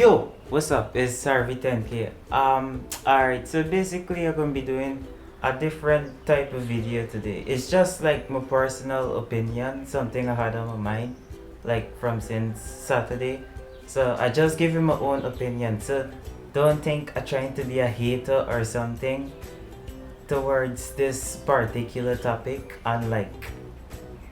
Yo, what's up? It's Harvey 10K. Alright, so basically I'm gonna be doing a different type of video today. It's just like my personal opinion, something I had on my mind, like from since Saturday. So I just give you my own opinion. So don't think I'm trying to be a hater or something towards this particular topic and like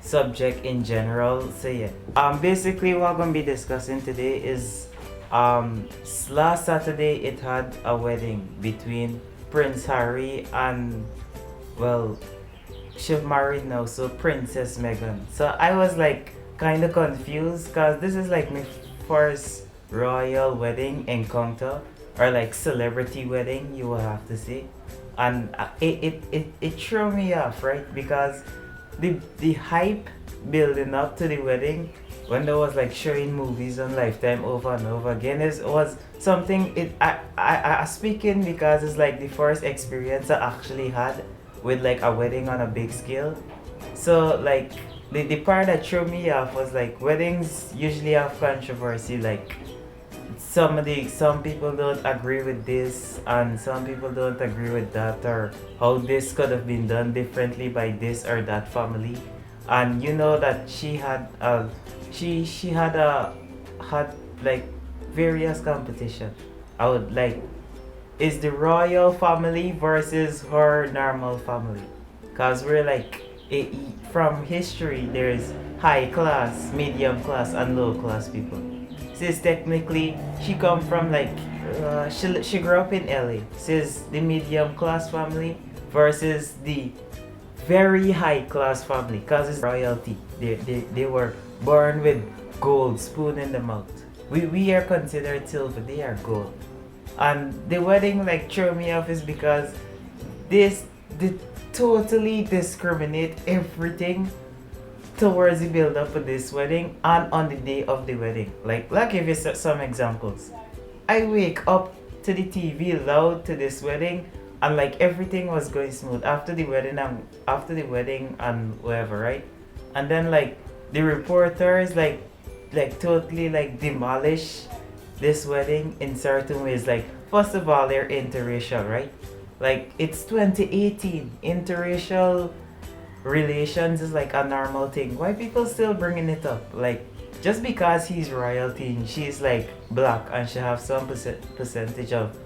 subject in general. So yeah. Basically what I'm gonna be discussing today is last Saturday it had a wedding between Prince Harry and, well, she's married now, so Princess Megan. So I was like kind of confused because this is like my first royal wedding encounter, or like celebrity wedding, you will have to say. And it threw me off, right? Because the hype building up to the wedding, when there was like showing movies on Lifetime over and over again, it was something. I speaking because it's like the first experience I actually had with like a wedding on a big scale. So like the part that threw me off was like weddings usually have controversy. Like some people don't agree with this and some people don't agree with that, or how this could have been done differently by this or that family. And you know that she had like various competition. I would like, is the royal family versus her normal family, because we're like from history there's high class, medium class and low class people. Since technically she come from like she grew up in LA. Since the medium class family versus the very high class family, because it's royalty. They were born with gold spoon in the mouth. We are considered silver, they are gold. And the wedding like threw me off is because they totally discriminate everything towards the build up of this wedding and on the day of the wedding. Like give you some examples. I wake up to the TV loud to this wedding, and like everything was going smooth after the wedding and whatever, right? And then like the reporters like totally like demolish this wedding in certain ways. Like first of all, they're interracial, right? Like it's 2018, interracial relations is like a normal thing. Why people still bringing it up? Like just because he's royalty and she's like black and she have some percentage of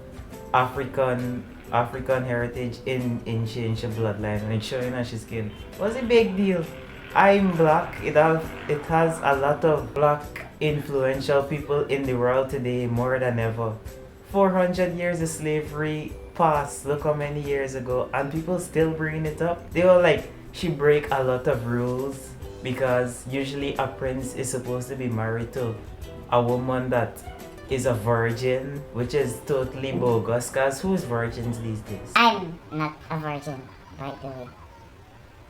African heritage in she bloodline, and it's showing on her skin. What's the big deal? I'm black. It has a lot of black influential people in the world today more than ever. 400 years of slavery passed. Look how many years ago, and people still bringing it up. They were like, she break a lot of rules because usually a prince is supposed to be married to a woman that is a virgin, which is totally bogus. Cause who's virgins these days? I'm not a virgin, by the way.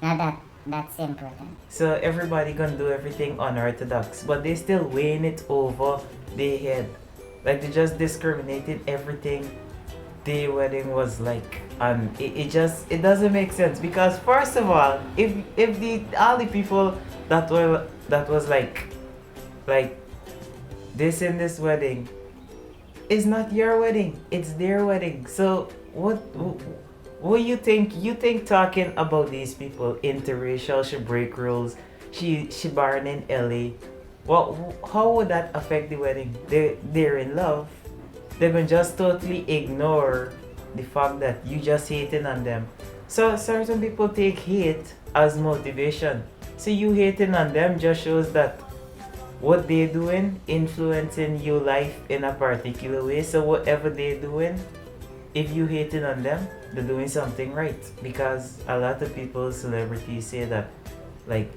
Now that's important. So everybody gonna do everything unorthodox, but they still weighing it over their head. Like they just discriminated everything the wedding was like, and it doesn't make sense. Because first of all, if the all the people that was like this in this wedding, it's not your wedding, it's their wedding. So what you think? You think talking about these people interracial, she break rules, she born in LA, how would that affect the wedding? They're in love. They can just totally ignore the fact that you just hating on them. So certain people take hate as motivation. So you hating on them just shows that what they're doing influencing your life in a particular way. So whatever they're doing, if you hating on them, they're doing something right. Because a lot of people, celebrities, say that like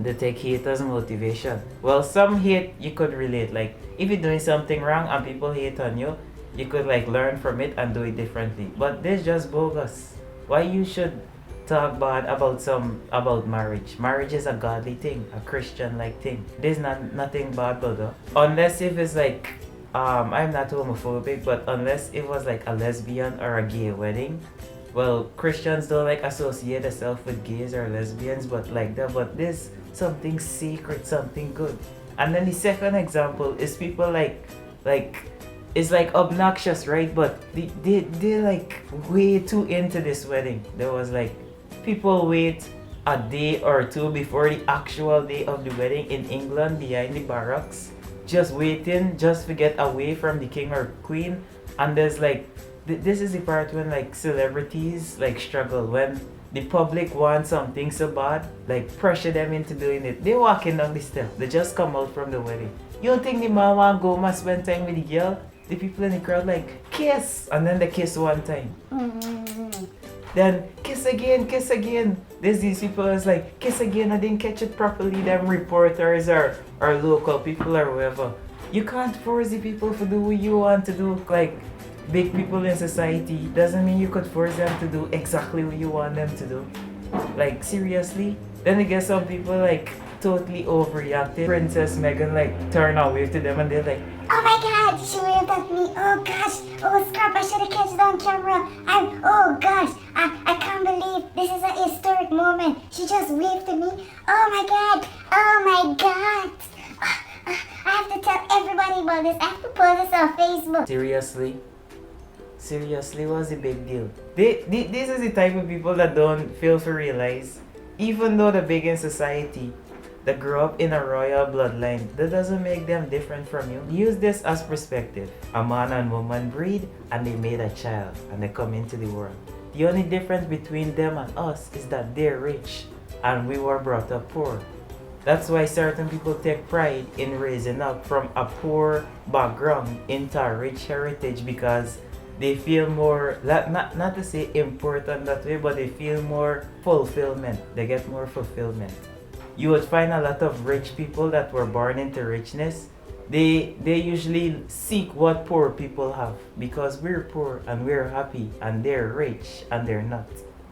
they take hate as motivation. Well, some hate you could relate. Like if you're doing something wrong and people hate on you, you could like learn from it and do it differently. But this just bogus. Why you should talk bad about marriage? Marriage is a godly thing, a Christian like thing. There's nothing bad about that. Unless if it's like I'm not homophobic, but unless it was like a lesbian or a gay wedding. Well, Christians don't like associate themselves with gays or lesbians, but like that. But this something sacred, something good. And then the second example is people like it's like obnoxious, right? But they like way too into this wedding. There was like people wait a day or two before the actual day of the wedding in England behind the barracks, just waiting just to get away from the king or queen. And there's like this is the part when like celebrities like struggle when the public want something so bad, like pressure them into doing it. They walking down the step. They just come out from the wedding. You don't think the man want go must spend time with the girl? The people in the crowd like kiss, and then they kiss one time. Then kiss again, kiss again. There's these people that's like kiss again. I didn't catch it properly. Them reporters or local people or whoever. You can't force the people to do what you want to do. Like big people in society doesn't mean you could force them to do exactly what you want them to do. Like seriously. Then I guess some people like totally overreacted. Princess Megan like turn away to them and they're like, Oh my god, she waved at me. Oh gosh. Oh scrap, I should have catch it on camera. Oh gosh, I can't believe this is a historic moment. She just waved to me. Oh my god. Oh my god. I have to tell everybody about this. I have to post this on Facebook. seriously? Seriously, what's the big deal? This is the type of people that don't fail to realize, even though they're big in society, that grew up in a royal bloodline, that doesn't make them different from you. Use this as perspective. A man and woman breed and they made a child and they come into the world. The only difference between them and us is that they're rich and we were brought up poor. That's why certain people take pride in raising up from a poor background into a rich heritage because they feel more, not to say important that way, but they feel more fulfillment. They get more fulfillment. You would find a lot of rich people that were born into richness. They usually seek what poor people have because we're poor and we're happy and they're rich and they're not.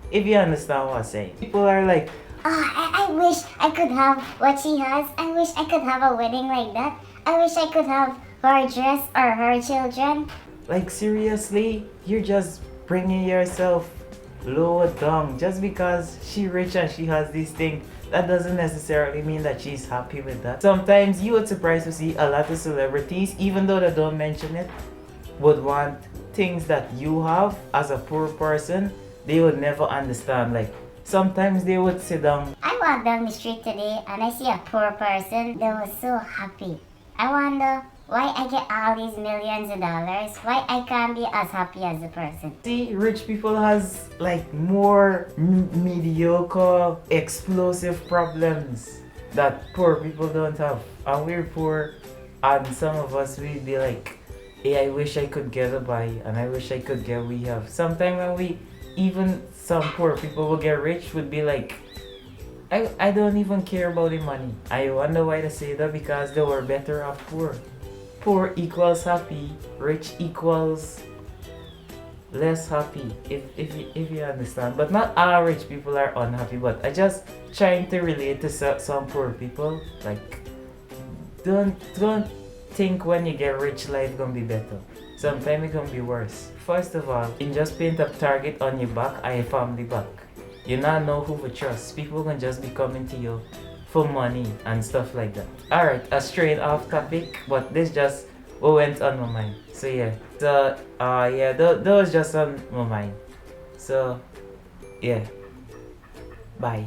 If you understand what I'm saying. People are like, I wish I could have what she has. I wish I could have a wedding like that. I wish I could have her dress or her children. like seriously, you're just bringing yourself lower down. Just because she rich and she has these things, that doesn't necessarily mean that she's happy with that. Sometimes you would surprise to see a lot of celebrities, even though they don't mention it, would want things that you have as a poor person. They would never understand. Like sometimes they would sit down. I walked down the street today and I see a poor person that was so happy. I wonder why I get all these millions of dollars, why I can't be as happy as a person. See, rich people has like more mediocre, explosive problems that poor people don't have. And we're poor, and some of us will be like, hey, I wish I could get a buy, and I wish I could get what we have. Sometimes when we, even some poor people will get rich, would be like, I don't even care about the money. I wonder why they say that, because they were better off poor. Poor equals happy, rich equals less happy, if you understand. But not all rich people are unhappy, but I just trying to relate to some poor people. Like, don't think when you get rich life gonna be better. Sometimes it gonna be worse. First of all, you can just paint a target on your back and your family back. You not know who to trust. People can just be coming to you for money and stuff like that. Alright, a straight off topic, but this just what went on my mind. So yeah, that was just on my mind. So yeah, bye.